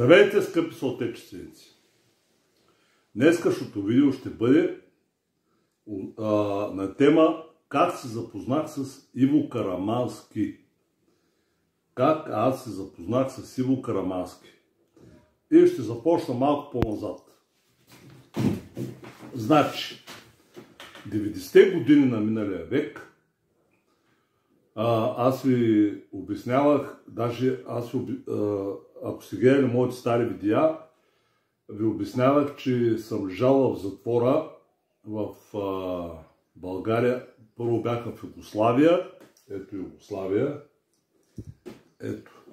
Здравейте, скъпи съотечественици! Днескашното видео ще бъде на тема как се запознах с Иво Карамански. Как аз се запознах с Иво Карамански. И ще започна малко по-назад. Значи, 90-те години на миналия век аз ви обяснявах, даже ако си гледали моите стари видеа, ви обяснявах, че съм лежал в затвора в България. Първо бях в Югославия. Ето Югославия. Ето.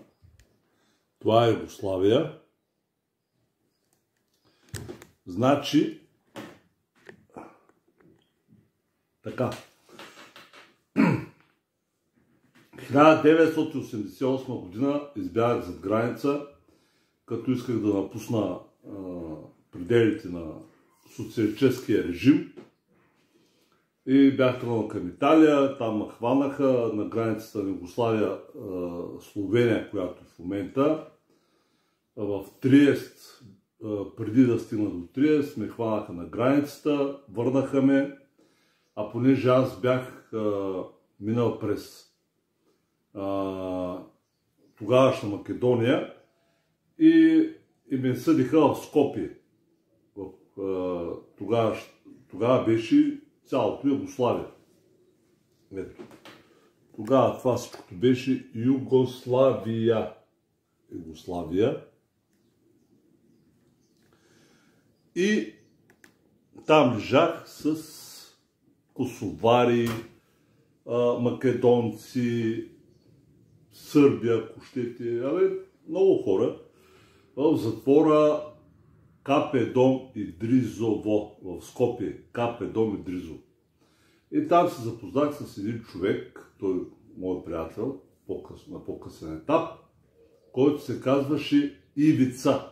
Това е Югославия. Значи, така. 1988 година избягах зад граница, като исках да напусна пределите на социалистическия режим. И бях тръгнал към Италия, там ме хванаха на границата на Югославия, Словения, която в момента. В Триест, преди да стигна до Триест, ме хванаха на границата, върнаха ме, а понеже аз бях минал през тогавашна Македония и ме съдиха в Скопие. Тогава беше цялото Югославия. Ето. Тогава това всичкото беше Югославия. И там лежах с косовари, македонци, Сърбия, ако щете, много хора. В затвора КП Дом Идризово, в Скопие, КП Дом Идризово. И там се запознах с един човек, той мой приятел, на по-късен етап, който се казваше Ивица.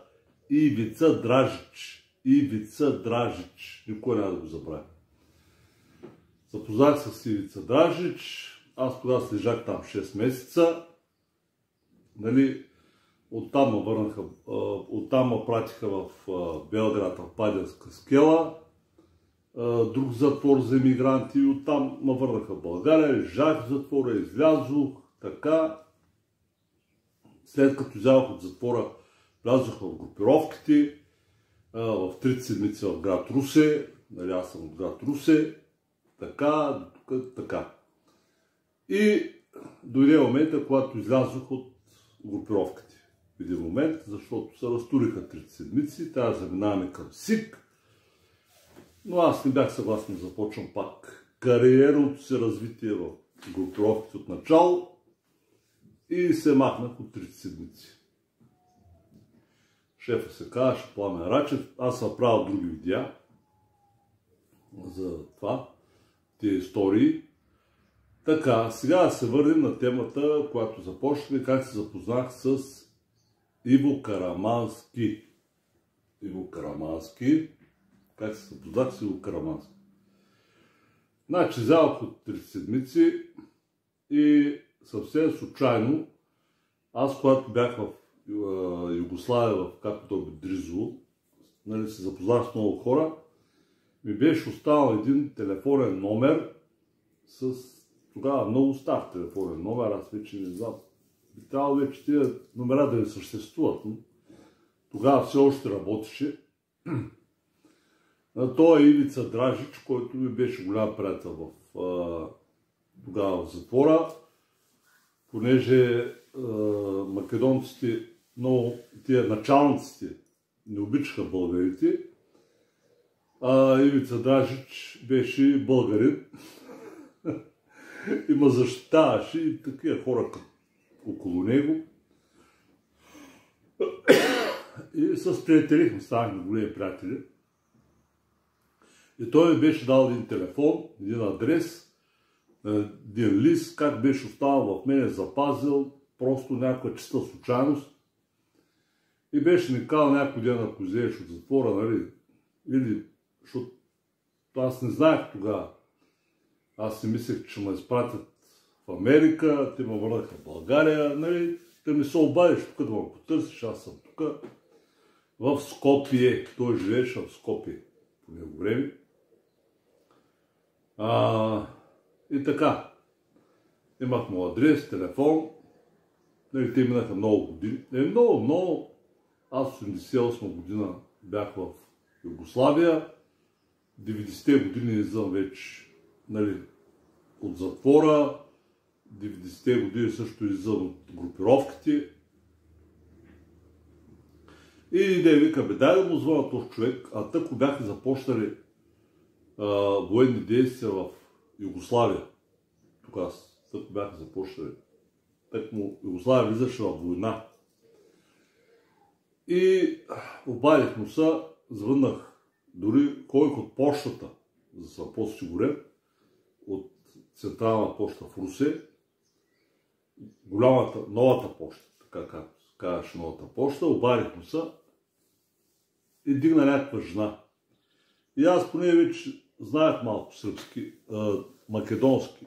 Ивица Дражич. Ивица Дражич. Никой няма да го забравя. Запознах с Ивица Дражич. Аз тогава слежах там 6 месеца. Оттам ме върнаха, оттам ме пратиха в Белград, в Падянска скела, друг затвор за емигранти, и оттам ме върнаха в България, лежах в затвора, излязох, така. След като излязох от затвора, влязох в групировките, в 3 седмици в град Русе, аз съм от град Русе, така. И дойде момента, когато излязох от групировките. В един момент, защото се разтуриха 3 седмици, трябва да заминаваме към СИК, но аз не бях съгласен да започвам пак кариерното си развитие в групировките от начало и се махнах от 3 седмици. Шефа се казваше Пламен Рачев, аз съм правил други видеа за това, тези истории. Така, сега да се върнем на темата, която започнахме, как се запознах с Иво Карамански. Иво Карамански. Как се запознах с Иво Карамански? Значи, взявах от 3 седмици и съвсем случайно, аз когато бях в Югославия, в КП Идризово, се запознах с много хора, ми беше останал един телефонен номер с тогава много стар телефонен номер, аз вече не знам. Би трябвало вече тия номера да не съществуват. Но тогава все още работеше. Той е Ивица Дражич, който ми беше голям приятел тогава в затвора, понеже македонците, много тия началниците не обичаха българите, а Ивица Дражич беше българин. И ме защитаваше и такива хора около него. И се приятелихме, станахме големи приятели. И той ми беше дал един телефон, един адрес, един лист, как беше останал в мене, запазил, просто някаква чиста случайност. И беше ми казал някой ден, ако взееш от затвора, или, защото аз не знаех тогава. Аз си мислех, че ме изпратят в Америка, те ме върнаха в България, те ми се обадиш тук да ме потърсиш, аз съм тук. в Скопие. Той живееше в Скопие по него време. И така, имах му адрес, телефон. Нали, те минаха много години. Много. Аз в 88 година бях в Югославия. 90-те години излизам вече, нали, от затвора. 90-те години също излизам от групировките. И да вика, дай да му звъна този човек, а тъкмо бяха започнали военни действия в Югославия. Тук тъкмо бяха започнали. Тъкмо Югославия влизаше в война. И обадих му се, звъннах, дори ходих от почтата, за да съм по-сигурен, от Централна почта в Русе, новата почта, така както казваш новата почта, обадих му се и дигна някаква жена. И аз поне вече знаех малко сръбски, македонски.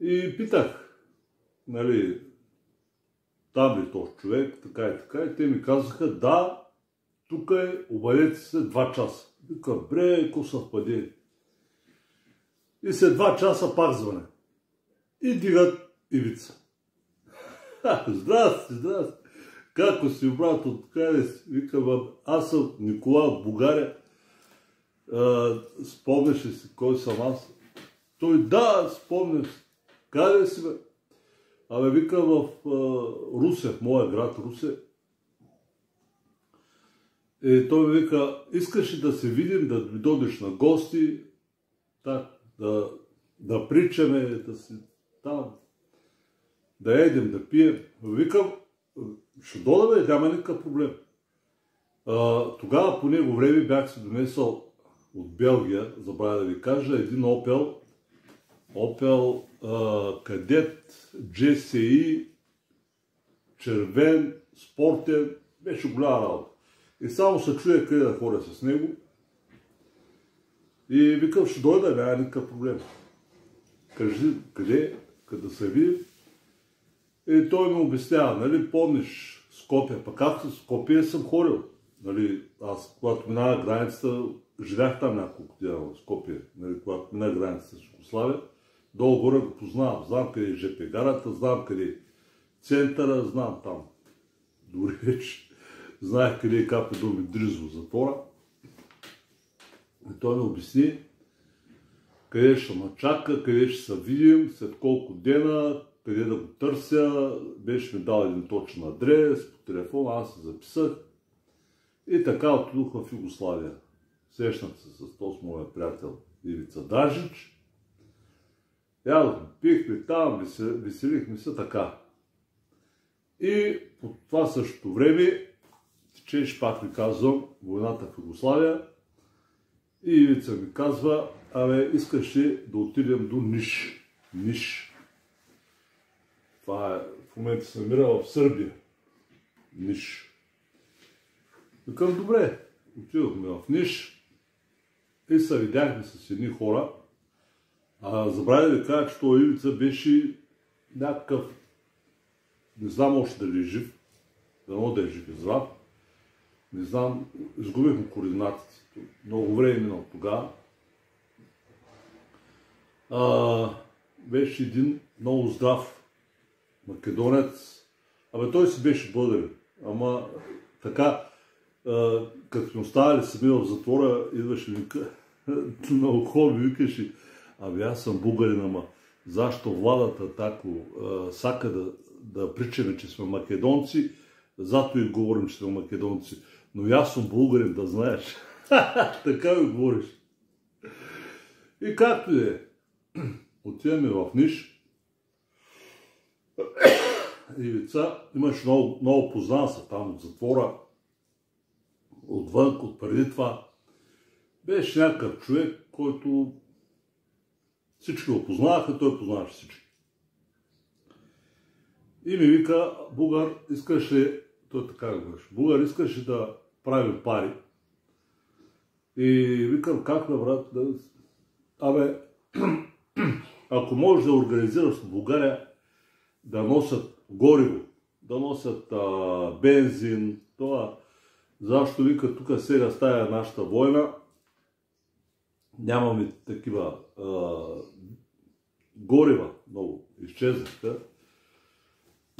И питах, нали, там ли този човек, така и така. И те ми казаха, да, тук е, обадете се 2 часа. Вика, бре, какво съвпадение. И след 2 часа пак звъне. И дигат Ивица. Здрасти. Како си, брат, откъде си? Викам, аз съм Никола от Бугария. Спомняш ли си кой съм аз? Той, да, спомняш. Къде си, бе? Абе, вика, в Русе, в моя град Русе. И той ми вика, искаш ли да се видим, да дойдеш на гости, так, да причаме, да си там, да едем, да пием. Викам, ще дойда, бе, няма никакъв проблем. Тогава по него време бях се донесъл от Белгия, забравя да ви кажа, един Opel Кадет GSI, червен, спортен, беше голяма работа. И само се чуя къде да ходя с него. И викам, ще дойда, няма никакъв проблем. Кажи, къде да се видим. И той ми обяснява, нали, помниш Скопие, пък аз в Скопие съм ходил. Нали, аз, когато минах границата, живях там няколко дена в Скопие, нали, когато минах границата с Югославия, долу-горе го познавам, знам къде е ЖП гарата, знам къде е центъра, знам там. Дори вече знаех къде е КП до Мидризово затвора. И той ми обясни къде ще ме чака, къде ще се видим, след колко дена, къде да го търся. Беше ми дал един точен адрес по телефона, аз се записах. И така отидох в Югославия. Срещнах се с този моя приятел Ивица Дражич. Ядохме, пихме там, веселихме се така. И по това същото време, течеш, пак ви казвам, войната в Югославия. И Ивица ми казва, абе, искаш ли да отидем до Ниш. Това е, в момента се намира в Сърбия. Ниш. Викам, добре, отидохме в Ниш и се видяхме с едни хора. Забравя да ви кажа, че този Ивица беше някакъв, не знам още дали е жив, дано да е жив и здрав. Не знам, изгубихме координатите. Много време минало тогава. Беше един много здрав македонец. Абе, той си беше българин. Ама така, като ми оставали сами в затвора, идваше ми на ухо ми викаше, абе аз съм българин, ама защо владата тако сака да причаме, че сме македонци, зато и говорим, че сме македонци. Но и аз съм българин, да знаеш. Така ми говориш. И както е, отиваме в Ниш. Ивица имаш много познанства там от затвора, отвън, от преди това. Беше някакъв човек, който всички го познаваха, той познаваше всички. И ми вика, Бугар, искаш ли, той така го говориш, Бугар, искаш ли да правим пари? И викам, как бе, брат, абе, ако можеш да организираш в България да носят гориво да носят бензин. Това, защо вика, тук сега стая нашата война, нямаме такива горива, много изчезнаха.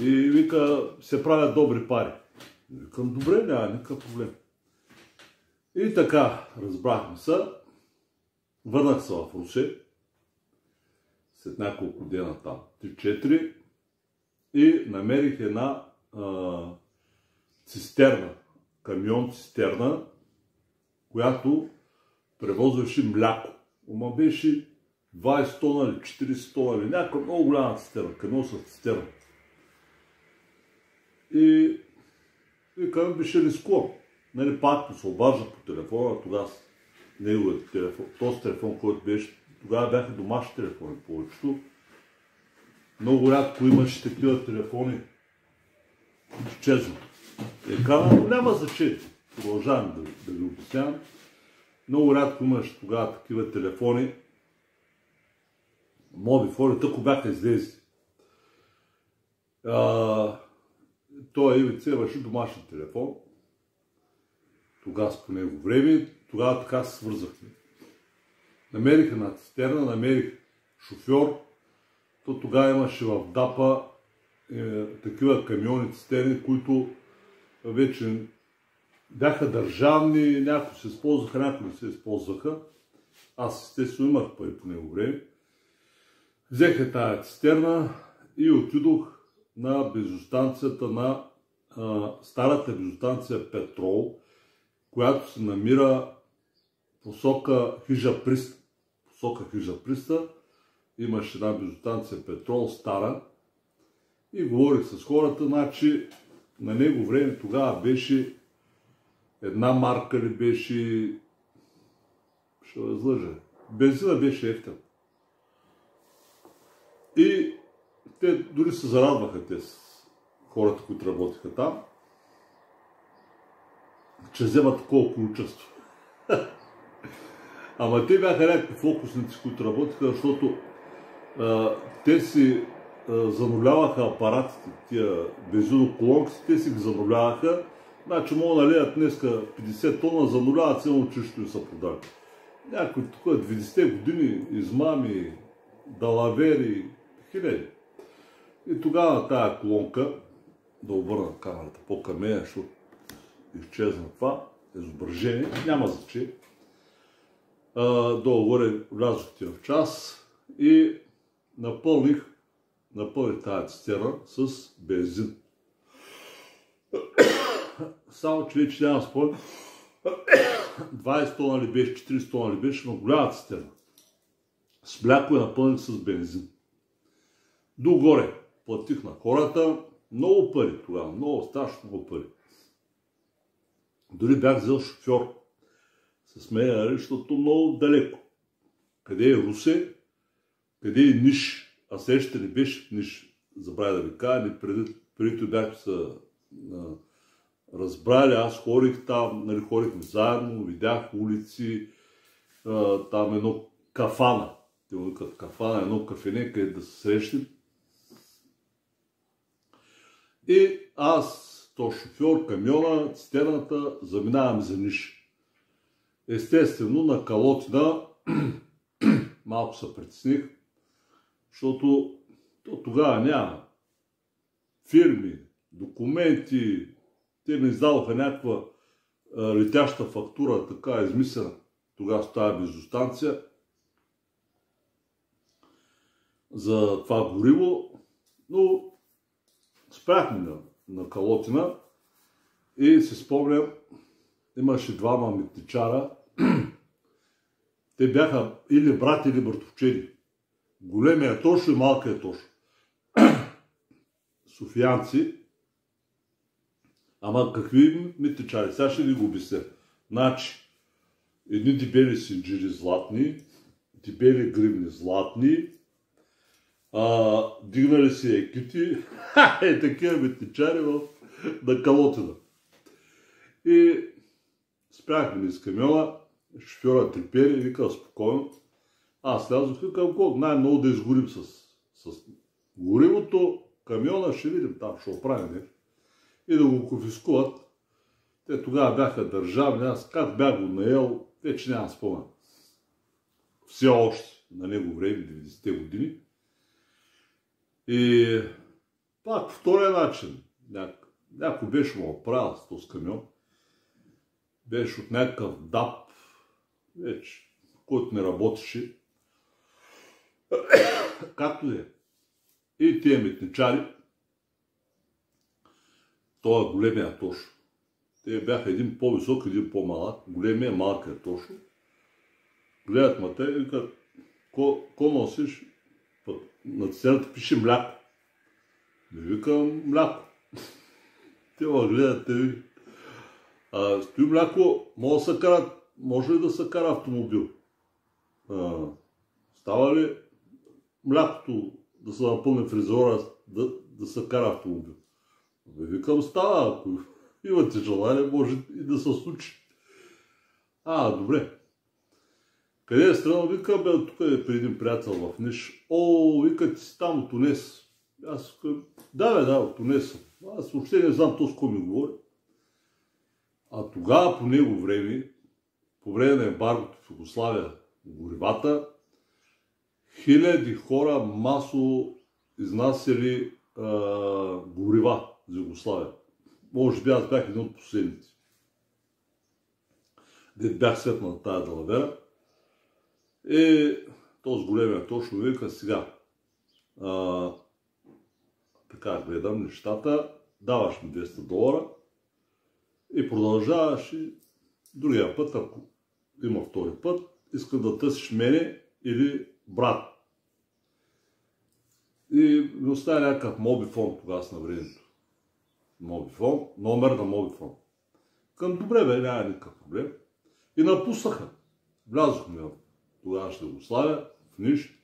И вика, се правят добри пари. Викам, добре, няма никакъв проблем. И така, разбрахме се. Върнах се в Русе. След няколко дена там, 3-4. И намерих една цистерна, камион-цистерна, която превозваше мляко. Ома беше 20 тона или 40 тона или някаква много голяма цистерна, камион с цистерна. И викам, беше рискувам. Нали, пак се обажда по телефона, тогава неговият телефон, този телефон, който беше, тогава бяха домашни телефони повечето. Много рядко имаше такива телефони, изчезват. И казвам, но няма значение. Продължавам да ви обяснявам. Много рядко имаш тогава такива телефони, мобифони, тъко бяха излезли. Той ИВЦ имаше домашен телефон. Тогава по него време, тогава така се свързахме. Намерих една цистерна, намерих шофьор. То тогава имаше в ДАПа такива камиони цистерни, които вече бяха държавни, някои се използваха, някои не се използваха. Аз естествено имах пари по него време. Взех тая цистерна и отидох на бензиностанцията на старата бензиностанция Петрол, която се намира посока Хижа Приста. Имаше една бензиностанция Петрол, стара. И говорих с хората, значи на него време тогава беше една марка ли беше, ще възлъжа, бензина беше ефтин. И те дори се зарадваха те хората, които работиха там, че вземат такова количество. Ама те бяха някакви фокусници, които работиха, защото те си зануляваха апаратите, тия бензиноколонките, те си ги зануляваха. Значи могат да налеят днеска 50 тона, зануляват цяло чищото и са продали. Някои тук 20-те години измами, далавери, хиляди. И тогава тая колонка, да обърна камерата по-към мен, защото изчезна това изображение, няма значение. Долу-горе влязох в час и напълних тази цистерна с бензин. Само че вече няма спомня, 20 тона ли беше, 40 тона ли беше, но голяма цистерна. С мляко я напълних с бензин. Догоре платих на хората много пари тогава, много, страшно много пари. Дори бях взел шофьор с мен, защото много далеко. Къде е Русе, къде е Ниш, а среща ли беше в Ниш, забравя да ви кажа, преди бях се разбрали, аз ходих там, нали, ходихме заедно, видях улици, там едно кафана, те му викат кафана, едно кафене, където да се срещнем. И аз, то шофьор, камиона, цистерната, заминавам за Ниш. Естествено, на Калотина малко се притесних, защото тогава няма фирми, документи, те ми издадоха някаква летяща фактура, така измислена тогава с тази бензиностанция за това гориво, но спряхме на Калотина и си спомням, имаше двама митничара, те бяха или брат, или братовчеди. Големия Тошо и малкия Тошо. Софиянци. Ама какви митничари? Сега ще ви го обясня. Значи, едни дебели синджири златни, дебели гривни златни, дигнали си екити, такива митничари на Калотина. И спряхме с камиона, шофьора трепери и вика спокойно. Аз слязох и към код, най-много да изгорим с горивото, камиона ще видим там, ще оправим нещо. и да го конфискуват. Те тогава бяха държавни, аз как бях го наел, вече нямам спомен. Все още на него време, 90-те години. И пак втория начин. Някой беше му оправил с този камион. Беше от някакъв ДАП, вече, който не работеше. Както е. И тия митничари, това е големия Тошо. Те бяха един по-висок, един по-малък. Големия, малкият Тошо. Гледат ма те и викат, ко носиш? На цената пише мляко. Не викам мляко. Те ма гледат, те ви. Стои мляко, може ли да се кара автомобил? Става ли млякото да се напълни фризера, да се кара автомобил? Викам, става, ако имате желание, може и да се случи. Добре. Къде е страна? Викам, тук е при един приятел в Ниш. Вика, ти си там от Тунес. Аз викам, да, от Тунес. Аз въобще не знам то с кой ми говори. Тогава по него време, по време на ембаргото в Югославия, горивата, хиляди хора масово изнасяли горива за Югославия. Може би аз бях един от последните. Дет бях светна на тая далавера. И този големия точно вика сега. Така гледам нещата, даваш ми $200 и продължаваш и другия път, ако има втори път, иска да търсиш мене или брат. И ми оставя някакъв мобифон тогава на времето. Мобифон, номер на мобифон. Към добре бе, няма никакъв проблем. И напуснаха. Влязохме в тогавашна Югославия, в Ниш.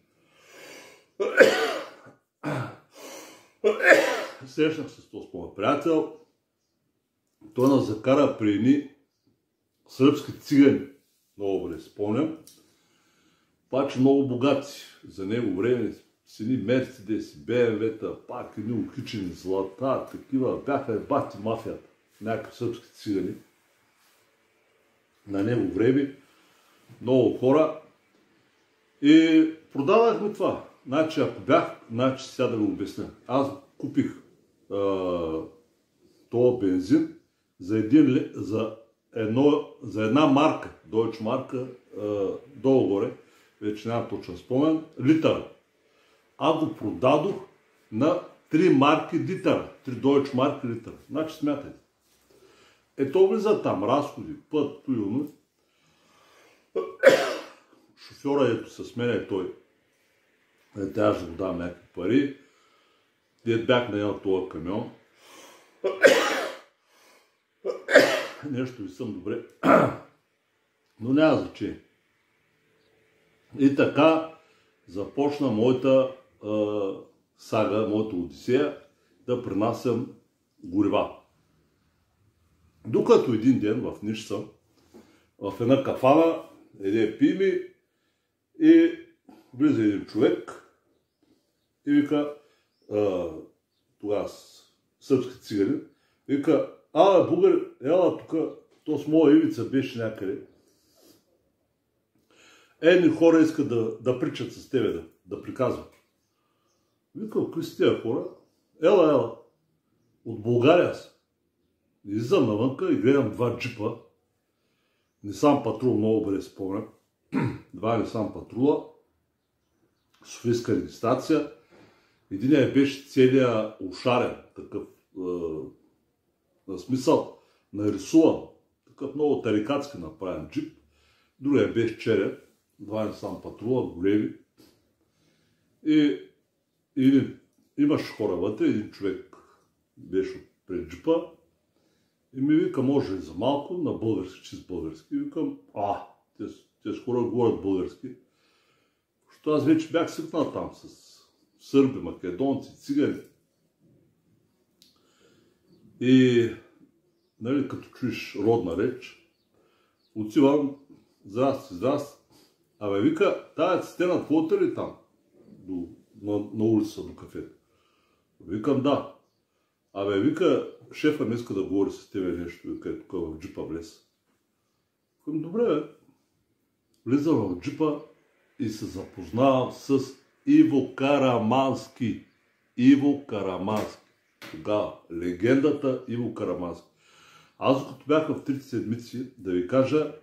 Срещнах се с този моят приятел. Той нас закара при едни сръбски цигани. Много добре спомням. Паче много богати. За него време с едни Мерцедеси, БМВ-та, пак едни ухичени злата, такива. Бяха бати мафията. Някакви сръбски цигани. На него време. Много хора. И продавахме това. Значи, ако бях, сега да го обясня. Аз купих този бензин за една марка, Deutsche марка, долу-горе, вече няма точно спомен, литъра. Аз го продадох на 3 марки литъра, 3 Deutsche марки литъра. Значи смятайте. То влиза там разходи, път, туилно. Шофьора, ето с мен той. Тя ще го дам някакви пари. Дед бях наел този камион. Нещо ви съм добре. Но няма значение. И така започна моята сага, моята одисея да принасям горива. Докато един ден в Ниш съм, в една кафана, пиме и влиза един човек и вика, тогава сръбски цигани, вика, българ, ела тук, то с моя ивица беше някъде. Едни хора искат да причат с тебе, да приказват. Вика, какви са тия хора? Ела, от България са. Излизам навънка и гледам 2 джипа. Нисан Патрул, много добре спомням. 2 Нисан Патрула. Софийска регистрация. Единият беше целия ушарен, такъв на смисъл, нарисуван, такъв много тарикатски направен джип. Другия беше черен, 2 Нисан Патрула, големи. И имаше хора вътре, един човек беше пред джипа и ми вика, може ли за малко, на български, чист български. И викам, тези хора говорят български. Защото аз вече бях свикнал там с сърби, македонци, цигани. И, нали, като чуеш родна реч, отивам, здрасти. Вика, тая цистена твоята ли там? На улица до кафето. Викам, да. Абе, вика, шефа не иска да говори с тебе нещо, вика, е тук в джипа влез. Викам, добре, бе. Влизам в джипа и се запознавам с Иво Карамански. Иво Карамански. Тогава, легендата Иво Карамански. Аз, докато бях в 3 седмици, да ви кажа,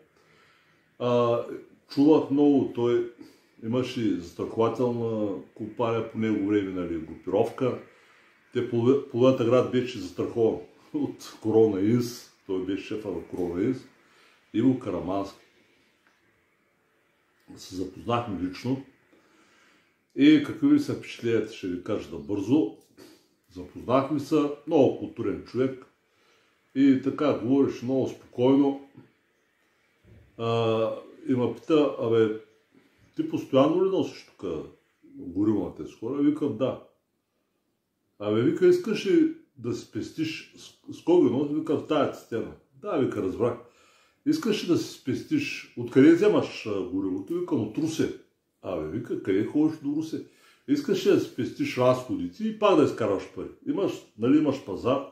чувах много, той имаше застрахователна компания по него време, нали, групировка. Половината град беше застрахован от Коронаинс, той беше шефа на Коронаинс, Иво Карамански. Се запознахме лично и какви ви са впечатленията, ще ви кажа да бързо. Запознахме се, много културен човек и така говориш много спокойно. И ме пита, абе, ти постоянно ли носиш тук гориво на тези хора? Викам, да. Абе, вика, искаш ли да си спестиш, с кого ги носи? Викам, в тая цистерна. Да, вика, разбрах. Искаш ли да си спестиш, откъде вземаш горивото? Викам, от Русе. Абе, вика, къде ходиш до Русе? Искаш ли да си спестиш разходите и пак да изкарваш пари? Нали имаш пазар?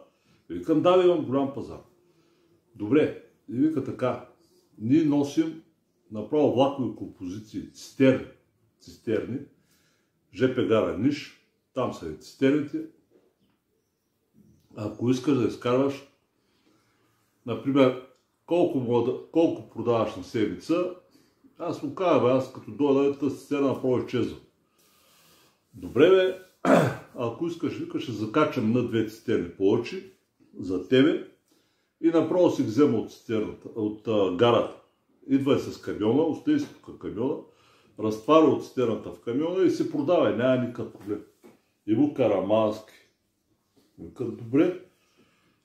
Викам, да, имам голям пазар. Добре, и вика така, ние носим направо влакови композиции, цистерни, ЖП гара Ниш, там са и цистерните. Ако искаш да изкарваш, например, колко продаваш на седмица, аз му казвам, аз като дойда, тази цистерна направо изчезва. Добре, бе, ако искаш, викаш, ще закачам на 2 цистерни повече за тебе и направо си взема от цистерната, от гарата. Идва с камиона, остави си тук камиона, разтваря от цистерната в камиона и се продава, няма никакъв проблем. Иво Карамански. Викам, добре,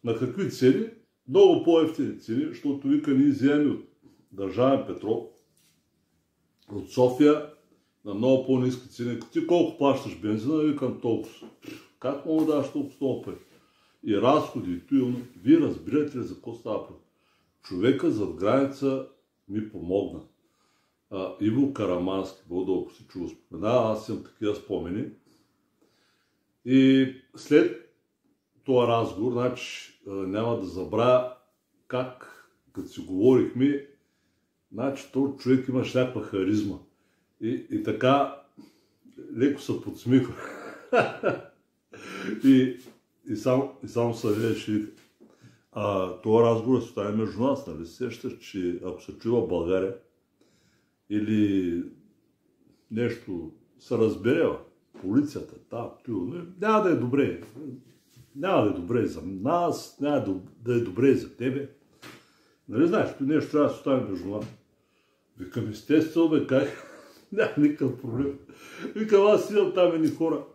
на какви цени? Много по-евтини цени, защото вика, ние вземем от Държавен петрол, от София, на много по-ниски цени. Ти колко плащаш бензина? Викам, толкова. Как мога да даш толкова много пари? И разходи, и той, вие разбирате ли за какво става? Човека зад граница ми помогна. Иво Карамански, Бог да си чува спомена, аз имам такива спомени. И след този разговор, значи, няма да забравя как, като си говорихме, значи, този човек имаш някаква харизма. И така, леко се подсмихва. и само се виждаш, този разговор се стане между нас, нали? Сещаш, че ако се чува в България или нещо се разберева, полицията, няма да е добре. Няма да е добре за нас, няма да е добре за тебе. Нали знаеш, нещо трябва да се стане между нас. Викам, естествено, бе, как? Няма никакъв проблем. Викам, аз идам там едни хора.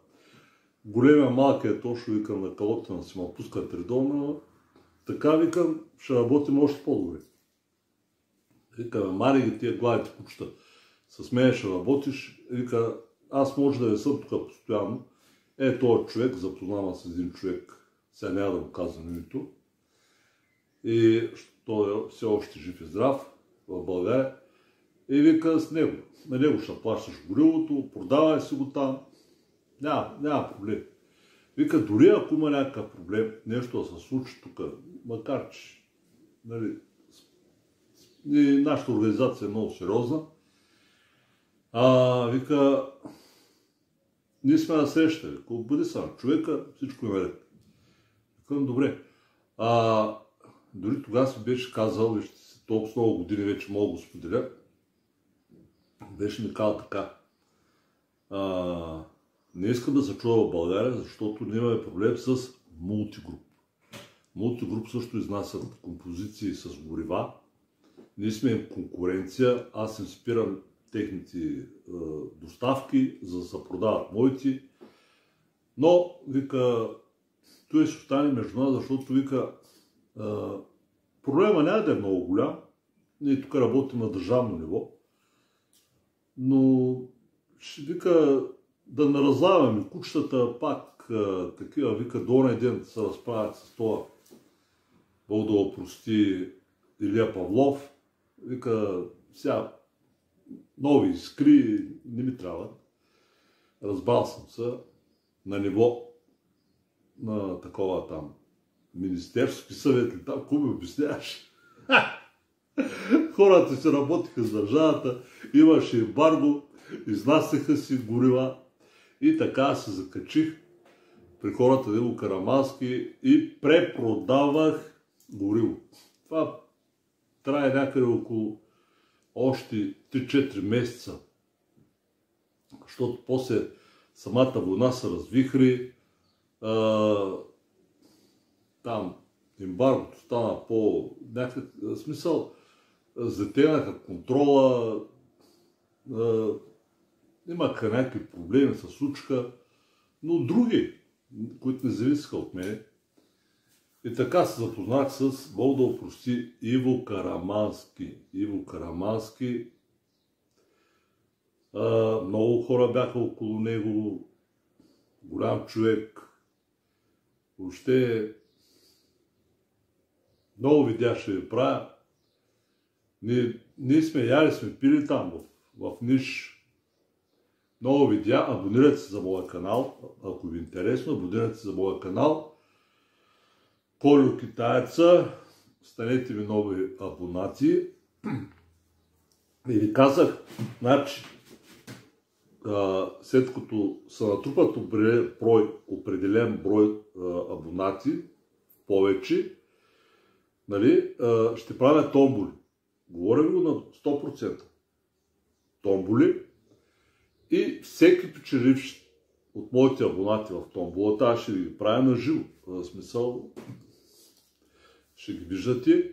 Големия, малка е точно, викам, на калота на си ме пускат редовно. Така, викам, ще работим още по-добре. Викам, мари ги тия гладите кучета. С мен ще работиш. Вика, аз може да не съм тук постоянно. Този човек, запознава с един човек, сега няма да го казвам името. И той е все още жив и здрав в България. И вика с него. На него ще плащаш горивото, продавай си го там. Няма проблем. Вика, дори ако има някакъв проблем, нещо да се случи тук, макар че нали, нашата организация е много сериозна, вика, ние сме на среща. Вика, бъди сам човека, всичко е наред. Викам, добре. Дори тогава си беше казал, вижте си, толкова много години вече мога да го споделя, беше ми казал така. Не искам да се чува в България, защото ние имаме проблем с Мултигруп. Мултигруп също изнасят композиции с горива. Ние сме им конкуренция, аз им спирам техните доставки, за да се продават моите. Но, вика, той ще остане между нас, защото, вика, проблема няма да е много голям. Ние тук работим на държавно ниво. Но, ще вика, да не разлавяме кучетата пак такива, вика, до оня ден се разправят с това, Бог да опрости, Илия Павлов. Вика, сега нови искри не ми трябват. Разбрал съм се на ниво на такова там Министерски съвет ли там, какво ми обясняваш? Хората си работиха с държавата, имаше ембарго, изнасяха си горива и така се закачих при хората на Иво Карамански и препродавах гориво. Това трае някъде около още 3-4 месеца, защото после самата война се развихри, там ембаргото стана някакъв смисъл, затенаха контрола, имаха някакви проблеми с случка, но други, които не зависеха от мене. И така се запознах с, Бог да опрости, Иво Карамански. Иво Карамански, много хора бяха около него, голям човек, въобще много видеа ще ви правя. Ние сме яли, сме пили там в Ниш. Много видеа, абонирайте се за моя канал, ако ви е интересно, абонирайте се за моя канал. Колю Китаеца, станете ми нови абонати. И ви казах, значи, след като се натрупат определен брой абонати, повече, нали, ще правя томболи. Говоря ви го на 100%. Томболи. И всеки печеливш от моите абонати в томболата, аз ще ви правя на живо. В смисъл, ще ги виждате.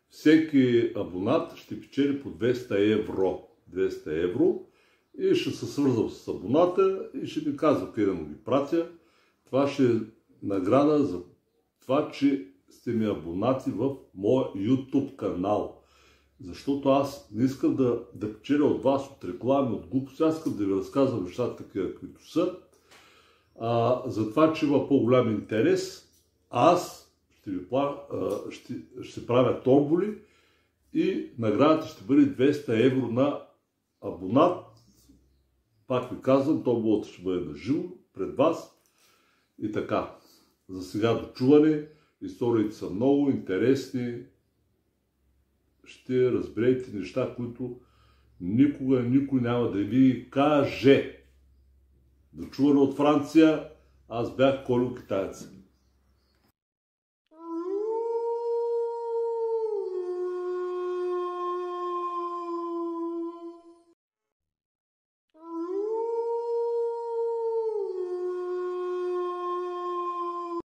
Всеки абонат ще печели по 200 евро. 200 евро. И ще се свързвам с абоната и ще ми казва къде да му ги пратя. Това ще е награда за това, че сте ми абонати в моя YouTube канал. Защото аз не искам да печеля от вас, от реклами, от глупости. Аз искам да ви разказвам нещата такива, които са. За това, че има по-голям интерес, аз ще правя томболи и наградата ще бъде 200 евро на абонат. Пак ви казвам, томболата ще бъде на живо пред вас. И така. За сега до чуване. Историите са много интересни. Ще разберете неща, които никога никой няма да ви каже. До чуване от Франция. Аз бях Колю Китаец.